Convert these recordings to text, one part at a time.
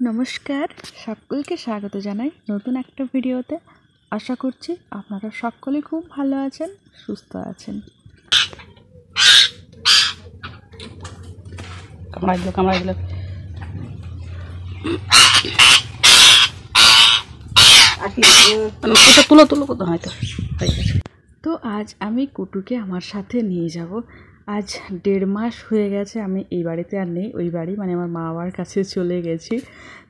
নমস্কার, সকলকে স্বাগত জানাই নতুন একটা ভিডিওতে। আশা করছি আপনারা সকলে খুব ভালো আছেন, সুস্থ আছেন। তো আজ আমি কুটুকে আমার সাথে নিয়ে যাব। আজ 1.5 মাস হয়ে গেছে আমি এই বাড়িতে আর নেই, ওই বাড়ি মানে আমার মা বাবার কাছে চলে গেছি।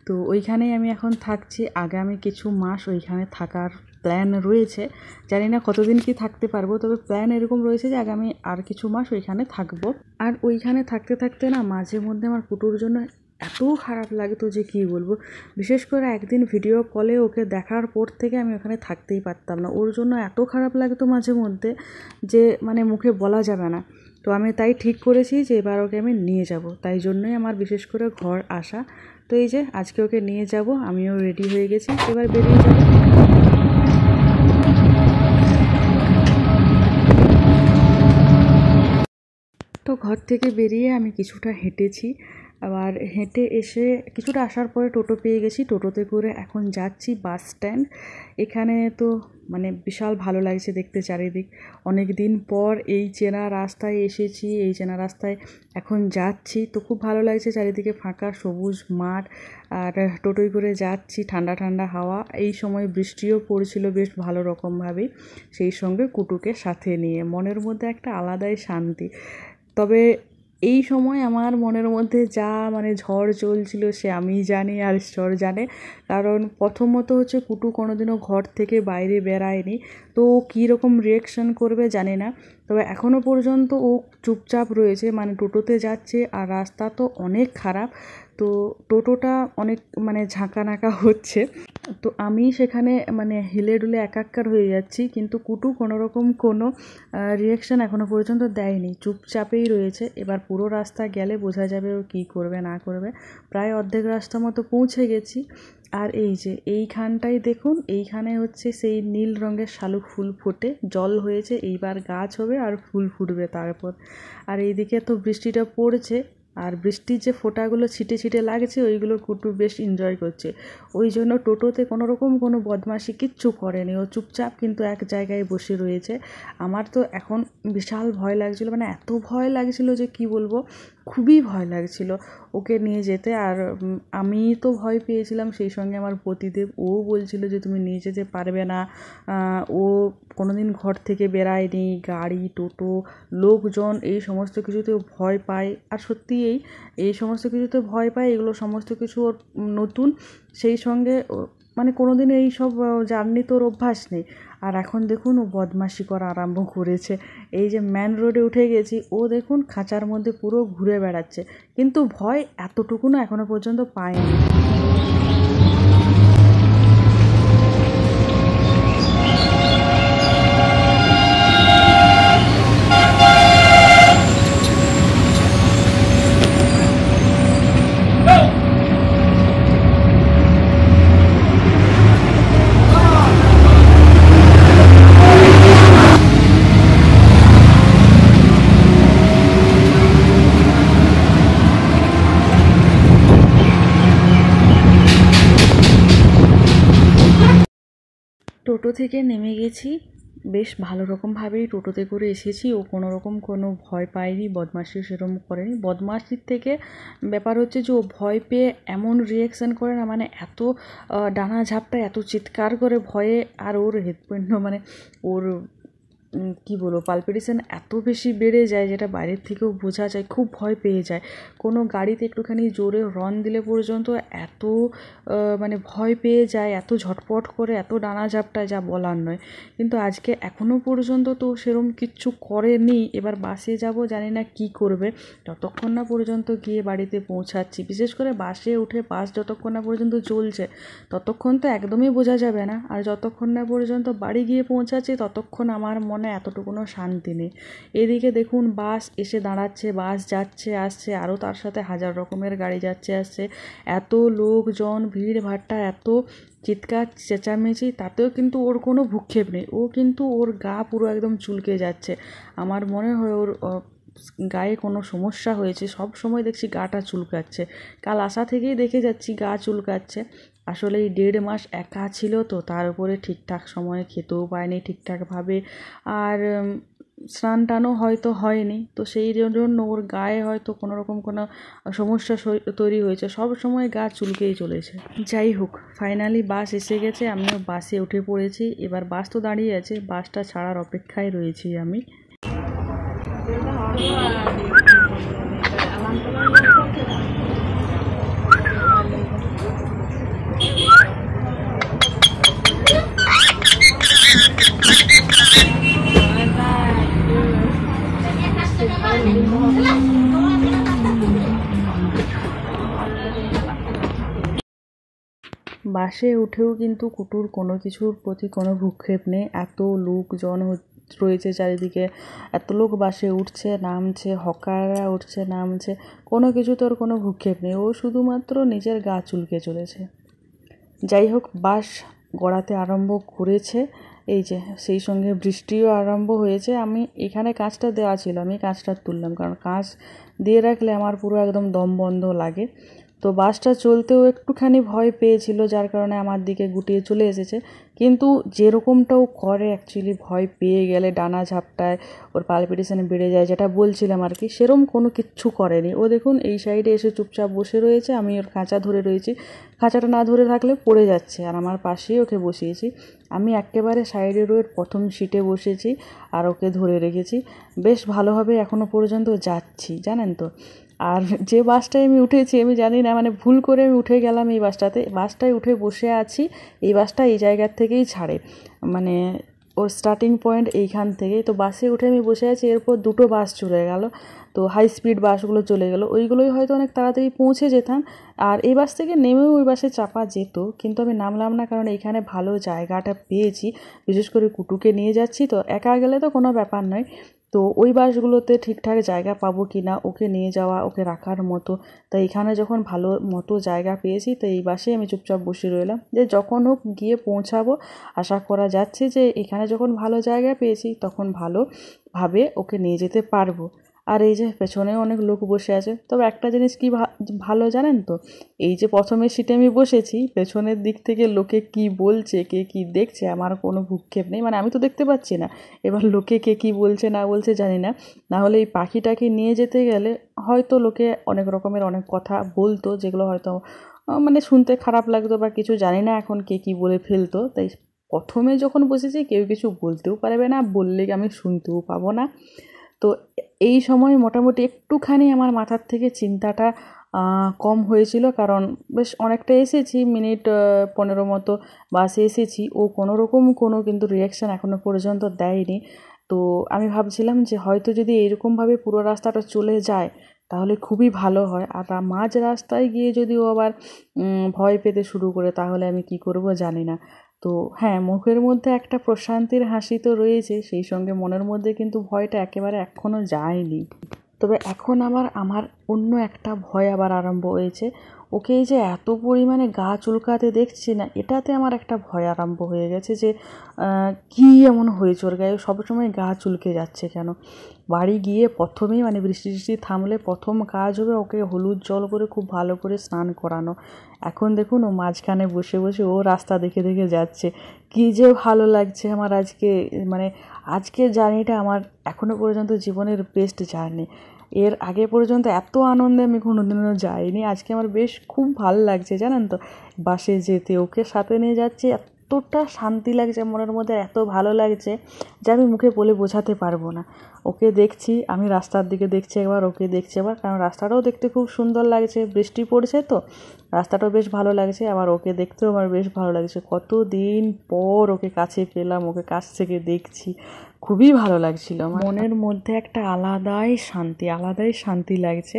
তো ওইখানেই আমি এখন থাকছি। আগামী কিছু মাস ওইখানে থাকার প্ল্যান রয়েছে, জানি না কতদিন কি থাকতে পারবো, তবে প্ল্যান এরকম রয়েছে যে আগামী আর কিছু মাস ওইখানে থাকবো। আর ওইখানে থাকতে থাকতে না মাঝে মধ্যে আমার কুটুর জন্য এত খারাপ লাগতো যে কী বলবো। বিশেষ করে একদিন ভিডিও কলে ওকে দেখার পর থেকে আমি ওখানে থাকতেই পারতাম না, ওর জন্য এত খারাপ লাগতো মাঝে মধ্যে যে মানে মুখে বলা যাবে না। তো আমি তাই ঠিক করেছি যে এবার ওকে আমি নিয়ে যাব, তাই জন্যই আমার বিশেষ করে ঘর আসা। তো এই যে আজকে ওকে নিয়ে যাব, আমিও রেডি হয়ে গেছি, এবার বেরিয়ে যাব। তো ঘর থেকে বেরিয়ে আমি কিছুটা হেঁটেছি, আবার হেঁটে এসে কিছুটা আসার পরে টোটো পেয়ে গেছি। টোটোতে করে এখন যাচ্ছি বাস স্ট্যান্ড। এখানে তো মানে বিশাল ভালো লাগছে দেখতে চারিদিক। অনেক দিন পর এই চেনা রাস্তায় এসেছি, এই চেনা রাস্তায় এখন যাচ্ছি, তো খুব ভালো লাগছে। চারিদিকে ফাঁকা সবুজ মাঠ, আর টোটোয় করে যাচ্ছি, ঠান্ডা ঠান্ডা হাওয়া। এই সময় বৃষ্টিও পড়ছিল বেশ ভালো রকমভাবেই, সেই সঙ্গে কুটুকে সাথে নিয়ে মনের মধ্যে একটা আলাদাই শান্তি। তবে এই সময় আমার মনের মধ্যে যা মানে ঝড় চলছিল সে আমি জানি আর ঈশ্বর জানে। কারণ প্রথমত হচ্ছে কুটু কোনোদিনও ঘর থেকে বাইরে বেরায়নি, তো ও কীরকম রিয়াকশান করবে জানি না। তবে এখনও পর্যন্ত ও চুপচাপ রয়েছে, মানে টোটোতে যাচ্ছে আর রাস্তা তো অনেক খারাপ, তো টোটোটা অনেক মানে ঝাঁকানাকা হচ্ছে। তো আমি সেখানে মানে হিলে ডুলে একাকার হয়ে যাচ্ছি, কিন্তু কুটু কোনোরকম কোনো রিয়াকশান এখনও পর্যন্ত দেয়নি, চুপচাপেই রয়েছে। এবার পুরো রাস্তা গেলে বোঝা যাবে ও কী করবে না করবে। প্রায় অর্ধেক রাস্তা মতো পৌঁছে গেছি। আর এই যে এইখানটাই দেখুন, এইখানে হচ্ছে সেই নীল রঙের শালুক ফুল ফোটে, জল হয়েছে, এইবার গাছ হবে আর ফুল ফুটবে তারপর। আর এইদিকে তো বৃষ্টিটা পড়ছে, আর বৃষ্টির যে ফোঁটাগুলো ছিটে ছিটে লাগছে ওইগুলো কুটু বেশ এনজয় করছে। ওই জন্য টোটোতে কোনোরকম কোনো বদমাশি কিচ্ছু করেনি, ও চুপচাপ কিন্তু এক জায়গায় বসে রয়েছে। আমার তো এখন বিশাল ভয় লাগছিল, মানে এত ভয় লাগছিল যে কি বলবো, খুবই ভয় লাগছিল ওকে নিয়ে যেতে। আর আমি তো ভয় পেয়েছিলাম, সেই সঙ্গে আমার পতিদেব, ও বলছিল যে তুমি নিয়ে যেতে পারবে না। ও কোনোদিন ঘর থেকে বেরায়নি, গাড়ি টোটো লোকজন এই সমস্ত কিছুতে ভয় পায়। আর সত্যি এই সমস্ত কিছুতে ভয় পায়, এগুলো সমস্ত কিছু ওর নতুন। সেই সঙ্গে মানে কোনোদিন এই সব জার্নি তোর অভ্যাস নেই। আর এখন দেখুন ও বদমাশি করা আরম্ভ করেছে। এই যে মেন রোডে উঠে গেছি, ও দেখুন খাঁচার মধ্যে পুরো ঘুরে বেড়াচ্ছে, কিন্তু ভয় এতটুকুনও এখনো পর্যন্ত পায়নি। টোটো থেকে নেমে গেছি, বেশ ভালো রকমভাবেই টোটোতে করে এসেছি। ও কোনো রকম কোনো ভয় পায়নি, বদমাশিও সেরকম করেনি। বদমাশির থেকে ব্যাপার হচ্ছে যে ও ভয় পেয়ে এমন রিয়াকশান করে না, মানে এত ডানা ঝাপটা, এত চিৎকার করে ভয়ে। আর ওর হৃৎপিণ্ড মানে ওর কী বলবো পালপিটেশন এত বেশি বেড়ে যায় যেটা বাইরের থেকেও বোঝা যায়, খুব ভয় পেয়ে যায়। কোনো গাড়িতে একটুখানি জোরে হর্ন দিলে পর্যন্ত এত মানে ভয় পেয়ে যায়, এত ঝটপট করে, এত ডানা ঝাপটায় যা বলার নয়। কিন্তু আজকে এখনও পর্যন্ত তো সেরকম কিচ্ছু করেনি। এবার বাসে যাব, জানি না কি করবে, যতক্ষণ না পর্যন্ত গিয়ে বাড়িতে পৌঁছাচ্ছি। বিশেষ করে বাসে উঠে বাস যতক্ষণ না পর্যন্ত চলছে ততক্ষণ তো একদমই বোঝা যাবে না, আর যতক্ষণ না পর্যন্ত বাড়ি গিয়ে পৌঁছাচ্ছি ততক্ষণ আমার মনে এতটুকুনও শান্তি নেই। এদিকে দেখুন বাস এসে দাঁড়াচ্ছে, বাস যাচ্ছে আসছে, আরও তার সাথে হাজার রকমের গাড়ি যাচ্ছে আসছে, এত লোকজন, ভিড় ভাট্টা, এত চিৎকার চেঁচামেচি, তাতেও কিন্তু ওর কোনো ভ্রূক্ষেপ নেই। ও কিন্তু ওর গা পুরো একদম চুলকে যাচ্ছে। আমার মনে হয় ওর গায়ে কোনো সমস্যা হয়েছে, সব সময় দেখছি গাটা চুলকাচ্ছে। কাল আসা থেকেই দেখে যাচ্ছি গা চুলকাচ্ছে। আসলে এই 1.5 মাস একা ছিল তো, তার উপরে ঠিকঠাক সময়ে খেতেও পায়নি ঠিকঠাকভাবে, আর স্নান টানও হয়তো হয়নি, তো সেই জন্য ওর গায়ে হয়তো কোনো রকম কোনো সমস্যা তৈরি হয়েছে, সব সময় গা চুলকেই চলেছে। যাই হোক, ফাইনালি বাস এসে গেছে, আমিও বাসে উঠে পড়েছি। এবার বাস তো দাঁড়িয়ে আছে, বাসটা ছাড়ার অপেক্ষায় রয়েছি আমি। বাসে উঠেও কিন্তু কুটুর কোনো কিছুর প্রতি কোনো ভ্রূক্ষেপ নেই। এত লোকজন রয়েছে চারিদিকে, এত লোক বাসে উঠছে নামছে, হকাররা উঠছে নামছে, কোনো কিছু তোর কোনো ভ্রূক্ষেপ নেই। ও শুধুমাত্র নিজের গা চুলকে চলেছে। যাই হোক, বাস গড়াতে আরম্ভ করেছে। এই যে সেই সঙ্গে বৃষ্টিও আরম্ভ হয়েছে। আমি এখানে কাঁচটা দেওয়া ছিল, আমি কাঁচটা তুললাম, কারণ কাঁচ দিয়ে রাখলে আমার পুরো একদম দম বন্ধ লাগে। তো বাসটা চলতেও একটুখানি ভয় পেয়েছিল, যার কারণে আমার দিকে গুটিয়ে চলে এসেছে। কিন্তু যেরকমটাও করে অ্যাকচুয়ালি ভয় পেয়ে গেলে ডানা ঝাপটায়, ওর পালপিটেশন বেড়ে যায়, যেটা বলছিলাম আর কি, সেরম কোনো কিচ্ছু করেনি। ও দেখুন এই সাইডে এসে চুপচাপ বসে রয়েছে, আমি ওর খাঁচা ধরে রয়েছি। খাঁচাটা না ধরে থাকলে পড়ে যাচ্ছে, আর আমার পাশেই ওকে বসিয়েছি। আমি একেবারে সাইডে রোয়ের প্রথম সিটে বসেছি আর ওকে ধরে রেখেছি। বেশ ভালোভাবে এখনও পর্যন্ত যাচ্ছি, জানেন তো। আর যে বাসটায় আমি উঠেছি আমি জানি না, মানে ভুল করে আমি উঠে গেলাম এই বাসটায় উঠে বসে আছি। এই বাসটা এই জায়গার থেকেই ছাড়ে, মানে ওর স্টার্টিং পয়েন্ট এইখান থেকেই। তো বাসে উঠে আমি বসে আছি, এরপর 2টো বাস চলে গেল। তো হাই স্পিড বাসগুলো চলে গেল, ওইগুলোই হয়তো অনেক তাড়াতাড়ি পৌঁছে যেতাম। আর এই বাস থেকে নেমেও ওই বাসে চাপা যেত, কিন্তু আমি নামলাম না, কারণ এইখানে ভালো জায়গাটা পেয়েছি। বিশেষ করে কুটুকে নিয়ে যাচ্ছি তো, একা গেলে তো কোনো ব্যাপার নয়। তো ওই বাসগুলোতে ঠিকঠাক জায়গা পাবো কি না ওকে নিয়ে যাওয়া, ওকে রাখার মতো, তাই এখানে যখন ভালো মতো জায়গা পেয়েছি তো এই বাসে আমি চুপচাপ বসে রইলাম, যে যখন হোক গিয়ে পৌঁছাবো। আশা করা যাচ্ছে যে এখানে যখন ভালো জায়গা পেয়েছি তখন ভালোভাবে ওকে নিয়ে যেতে পারবো। আর এই যে পেছনেও অনেক লোক বসে আছে। তবে একটা জিনিস কি ভালো জানেন তো, এই যে প্রথমের সিটে আমি বসেছি, পেছনের দিক থেকে লোকে কি বলছে, কে কি দেখছে, আমার কোনো ভ্রূক্ষেপ নেই, মানে আমি তো দেখতে পাচ্ছি না। এবার লোকে কে কি বলছে না বলছে জানি না। না হলে এই পাখিটাকে নিয়ে যেতে গেলে হয়তো লোকে অনেক রকমের অনেক কথা বলতো, যেগুলো হয়তো মানে শুনতে খারাপ লাগতো বা কিছু, জানি না এখন কে কি বলে ফেলতো। তাই প্রথমে যখন বসেছি কেউ কিছু বলতেও পারবে না, বললে আমি শুনতেও পাবো না। তো এই সময় মোটামুটি একটুখানি আমার মাথার থেকে চিন্তাটা কম হয়েছিল, কারণ বেশ অনেকটা এসেছি, মিনিট 15 মতো বাসে এসেছি। ও কোনো রকম কোনো কিন্তু রিয়াকশান এখনও পর্যন্ত দেয়নি। তো আমি ভাবছিলাম যে হয়তো যদি এরকমভাবে পুরো রাস্তাটা চলে যায় তাহলে খুবই ভালো হয়। আর মাঝ রাস্তায় গিয়ে যদি ও আবার ভয় পেতে শুরু করে তাহলে আমি কি করব জানি না। তো হ্যাঁ, মুখের মধ্যে একটা প্রশান্তির হাসি তো রয়েছে, সেই সঙ্গে মনের মধ্যে কিন্তু ভয়টা একেবারে এখনও যায়নি। তবে এখন আমার অন্য একটা ভয় আবার আরম্ভ হয়েছে। ওকে এই যে এত পরিমাণে গা চুলকাতে দেখছি না, এটাতে আমার একটা ভয় আরম্ভ হয়ে গেছে যে কী এমন হয়েছে ওর গায়ে, সবসময় গা চুলকে যাচ্ছে কেন। বাড়ি গিয়ে প্রথমেই মানে বৃষ্টি টিষ্টি থামলে প্রথম কাজ হবে ওকে হলুদ জল করে খুব ভালো করে স্নান করানো। এখন দেখুন ও মাঝখানে বসে বসে ও রাস্তা দেখে দেখে যাচ্ছে। কী যে ভালো লাগছে আমার আজকে, মানে আজকের জার্নিটা আমার এখনও পর্যন্ত জীবনের বেস্ট জার্নি। এর আগে পর্যন্ত এত আনন্দে আমি কোনোদিনও যাইনি। আজকে আমার বেশ খুব ভালো লাগছে জানেন তো, বাসে যেতে, ওকে সাথে নিয়ে যাচ্ছি, এতটা শান্তি লাগছে মনের মধ্যে, এত ভালো লাগছে যে আমি মুখে বলে বোঝাতে পারবো না। ওকে দেখছি, আমি রাস্তার দিকে দেখছি একবার, ওকে দেখছি আবার, কারণ রাস্তাটাও দেখতে খুব সুন্দর লাগছে, বৃষ্টি পড়ছে তো রাস্তাটাও বেশ ভালো লাগছে, আবার ওকে দেখতেও আমার বেশ ভালো লাগছে। কতদিন পর ওকে কাছে পেলাম, ওকে কাছ থেকে দেখছি, খুবই ভালো লাগছিল। আমার মনের মধ্যে একটা আলাদাই শান্তি লাগছে,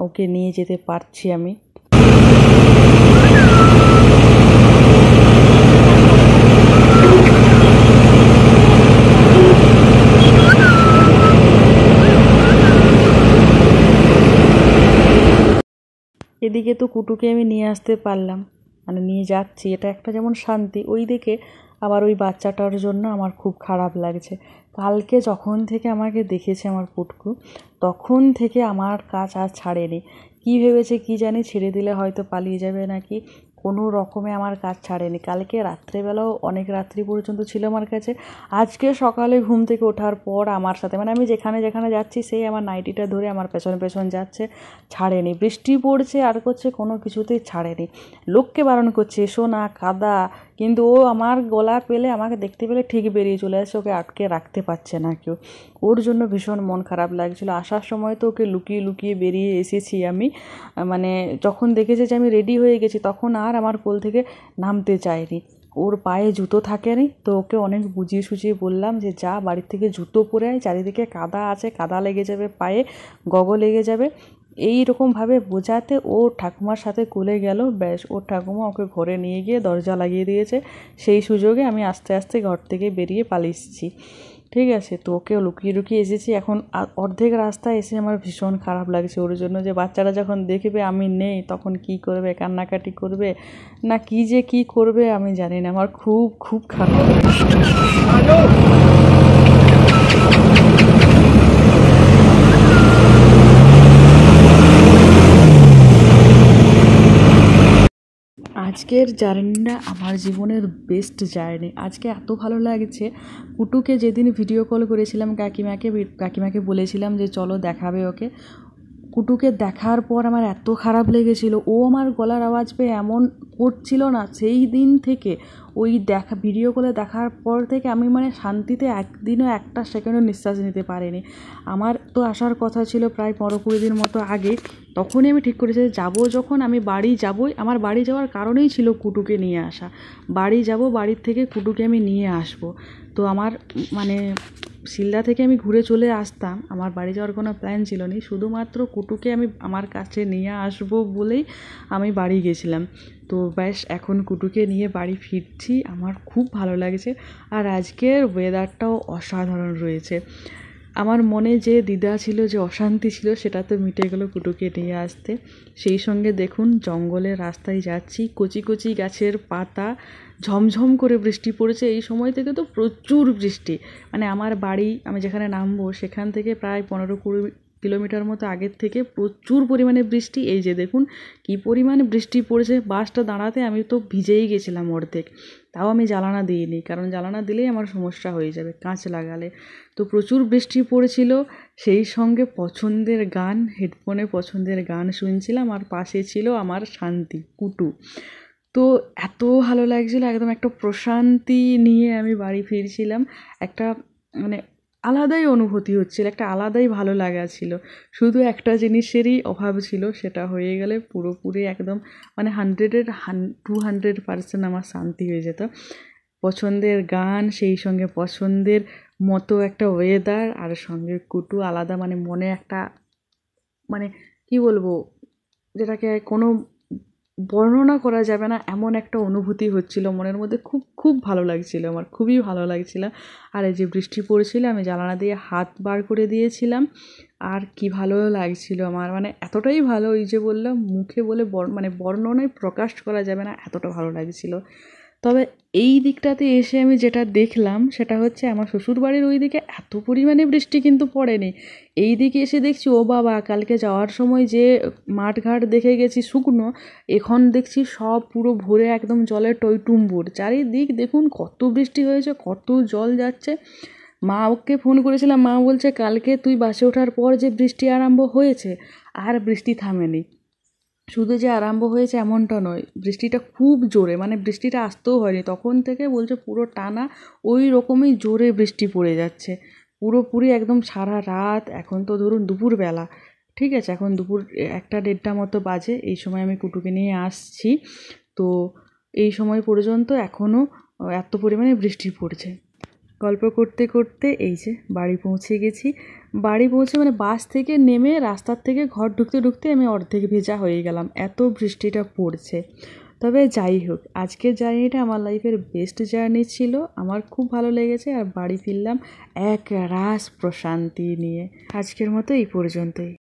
ওকে নিয়ে যেতে পারছি আমি। এদিকে তো কুটুকে আমি নিয়ে আসতে পারলাম, মানে নিয়ে যাচ্ছি, এটা একটা যেমন শান্তি, ওই দিকে আবার ওই বাচ্চাটার জন্য আমার খুব খারাপ লাগছে। কালকে যখন থেকে আমাকে দেখেছে আমার পুটকু, তখন থেকে আমার কাজ আর ছাড়েনি। কী ভেবেছে কী জানি, ছেড়ে দিলে হয়তো পালিয়ে যাবে নাকি, কোনো রকমে আমার কাজ ছাড়েনি। কালকে রাত্রেবেলাও অনেক রাত্রি পর্যন্ত ছিল আমার কাছে। আজকে সকালে ঘুম থেকে ওঠার পর আমার সাথে, মানে আমি যেখানে যেখানে যাচ্ছি সেই আমার নাইটিটা ধরে আমার পেছন পেছন যাচ্ছে, ছাড়েনি। বৃষ্টি পড়ছে আর করছে, কোনো কিছুতেই ছাড়েনি। লোককে বারণ করছে এসো না, কাদা, কিন্তু ও আমার গলা পেলে, আমাকে দেখতে পেলে ঠিক বেরিয়ে চলে আসছে, ওকে আটকে রাখতে পারছে না কেউ। ওর জন্য ভীষণ মন খারাপ লাগছিলো। আসার সময় তো ওকে লুকিয়ে লুকিয়ে বেরিয়ে এসেছি আমি, মানে যখন দেখেছে যে আমি রেডি হয়ে গেছি তখন আর আমার কোল থেকে নামতে চায়নি। ওর পায়ে জুতো থাকেনি, তো ওকে অনেক বুঝিয়ে সুঝিয়ে বললাম যে যা বাড়ির থেকে জুতো পরে আয়, চারিদিকে কাদা আছে, কাদা লেগে যাবে পায়ে, গগো লেগে যাবে। এই রকমভাবে বোঝাতে ও ঠাকুমার সাথে কোলে গেল, ব্যাস ওর ঠাকুমা ওকে ঘরে নিয়ে গিয়ে দরজা লাগিয়ে দিয়েছে। সেই সুযোগে আমি আস্তে আস্তে ঘর থেকে বেরিয়ে পালিয়েছি। ঠিক আছে, তো ওকে লুকিয়ে লুকিয়ে এসেছি। এখন অর্ধেক রাস্তায় এসে আমার ভীষণ খারাপ লাগছে ওর জন্য, যে বাচ্চারা যখন দেখবে আমি নেই তখন কি করবে, কান্নাকাটি করবে না কি যে কি করবে আমি জানি না। আমার খুব খুব খারাপ লাগছে। আজকের জার্নিটা আমার জীবনের বেস্ট জার্নি। আজকে এত ভালো লাগছে। কুটুকে যেদিন ভিডিও কল করেছিলাম কাকিমাকে বলেছিলাম যে চলো দেখাবে ওকে, কুটুকে দেখার পর আমার এত খারাপ লেগেছিল। ও আমার গলার আওয়াজ পেয়ে এমন করছিল না, সেই দিন থেকে ওই ভিডিও কলে দেখার পর থেকে আমি মানে শান্তিতে একদিনও একটা সেকেন্ডও নিঃশ্বাস নিতে পারিনি। আমার তো আসার কথা ছিল প্রায় 15-20 দিন মতো আগে। তখনই আমি ঠিক করেছি যাবো যখন আমি বাড়ি যাবই। আমার বাড়ি যাওয়ার কারণেই ছিল কুটুকে নিয়ে আসা। বাড়ি যাব, বাড়ির থেকে কুটুকে আমি নিয়ে আসব। তো আমার মানে শিলদা থেকে আমি ঘুরে চলে আসতাম, আমার বাড়ি যাওয়ার কোনো প্ল্যান ছিল না, শুধুমাত্র কুটুকে আমি আমার কাছে নিয়ে আসবো বলেই আমি বাড়ি গেছিলাম। তো ব্যাস এখন কুটুকে নিয়ে বাড়ি ফিরছি, আমার খুব ভালো লাগছে। আর আজকের ওয়েদারটাও অসাধারণ রয়েছে। আমার মনে যে দ্বিধা ছিল, যে অশান্তি ছিল, সেটা তো মিটে গেল কুটুকে নিয়ে আসতে। সেই সঙ্গে দেখুন জঙ্গলের রাস্তায় যাচ্ছি, কচি কচি গাছের পাতা, ঝমঝম করে বৃষ্টি পড়েছে। এই সময় থেকে তো প্রচুর বৃষ্টি, মানে আমার বাড়ি, আমি যেখানে নামবো সেখান থেকে প্রায় 15-20 কিলোমিটার মতো আগের থেকে প্রচুর পরিমাণে বৃষ্টি। এই যে দেখুন কী পরিমাণে বৃষ্টি পড়েছে। বাসটা দাঁড়াতে আমি তো ভিজেই গেছিলাম অর্ধেক, তাও আমি জ্বালানা দিইনি, কারণ জ্বালানা দিলেই আমার সমস্যা হয়ে যাবে কাঁচ লাগালে। তো প্রচুর বৃষ্টি পড়েছিল, সেই সঙ্গে পছন্দের গান, হেডফোনে পছন্দের গান শুনছিলাম, আর পাশে ছিল আমার শান্তি কুটু। তো এত ভালো লাগছিলো, একদম একটা প্রশান্তি নিয়ে আমি বাড়ি ফিরছিলাম। একটা মানে আলাদাই অনুভূতি হচ্ছিল, একটা আলাদাই ভালো লাগা ছিল। শুধু একটা জিনিসেরই অভাব ছিল, সেটা হয়ে গেলে পুরোপুরি একদম মানে 200% আমার শান্তি হয়ে যেত। পছন্দের গান, সেই সঙ্গে পছন্দের মতো একটা ওয়েদার, আর সঙ্গে কুটু, আলাদা মানে মনে একটা মানে কি বলবো, যেটাকে কোনো বর্ণনা করা যাবে না এমন একটা অনুভূতি হচ্ছিল মনের মধ্যে। খুব খুব ভালো লাগছিল, আমার খুবই ভালো লাগছিল। আর এই যে বৃষ্টি পড়ছিল, আমি জানালা দিয়ে হাত বার করে দিয়েছিলাম, আর কি ভালো লাগছিল আমার, মানে এতটাই ভালো, ওই যে বললাম মুখে বলে মানে বর্ণনায় প্রকাশ করা যাবে না, এতটা ভালো লাগছিল। তবে এই দিকটাতে এসে আমি যেটা দেখলাম সেটা হচ্ছে, আমার শ্বশুরবাড়ির ওই দিকে এত পরিমাণে বৃষ্টি কিন্তু পড়েনি। এই দিকে এসে দেখছি ও বাবা, কালকে যাওয়ার সময় যে মাঠঘাট দেখে গেছি শুকনো, এখন দেখছি সব পুরো ভরে একদম জলে টইটুম্বুর। চারিদিক দেখুন কত বৃষ্টি হয়েছে, কত জল যাচ্ছে। মাকে ফোন করেছিলাম, মা বলছে কালকে তুই বাসে ওঠার পর যে বৃষ্টি আরম্ভ হয়েছে, আর বৃষ্টি থামেনি। শুধু যে আরম্ভ হয়েছে এমনটা নয়, বৃষ্টিটা খুব জোরে, মানে বৃষ্টিটা আসতেও হয়নি, তখন থেকে বলছে পুরো টানা ওই রকমই জোরে বৃষ্টি পড়ে যাচ্ছে পুরোপুরি একদম সারা রাত। এখন তো ধরুন দুপুরবেলা, ঠিক আছে, এখন দুপুর 1-1:30 মতো বাজে, এই সময় আমি কুটুকে নিয়ে আসছি। তো এই সময় পর্যন্ত এখনও এত পরিমাণে বৃষ্টি পড়ছে। গল্প করতে করতে এই যে বাড়ি পৌঁছে গেছি। বাড়ি পৌঁছে মানে বাস থেকে নেমে রাস্তার থেকে ঘর ঢুকতে ঢুকতে আমি অর্ধেক ভেজা হয়ে গেলাম, এত বৃষ্টিটা পড়ছে। তবে যাই হোক, আজকের জার্নিটা আমার লাইফের বেস্ট জার্নি ছিল, আমার খুব ভালো লেগেছে। আর বাড়ি ফিরলাম এক রাস প্রশান্তি নিয়ে। আজকের মতো এই পর্যন্তই।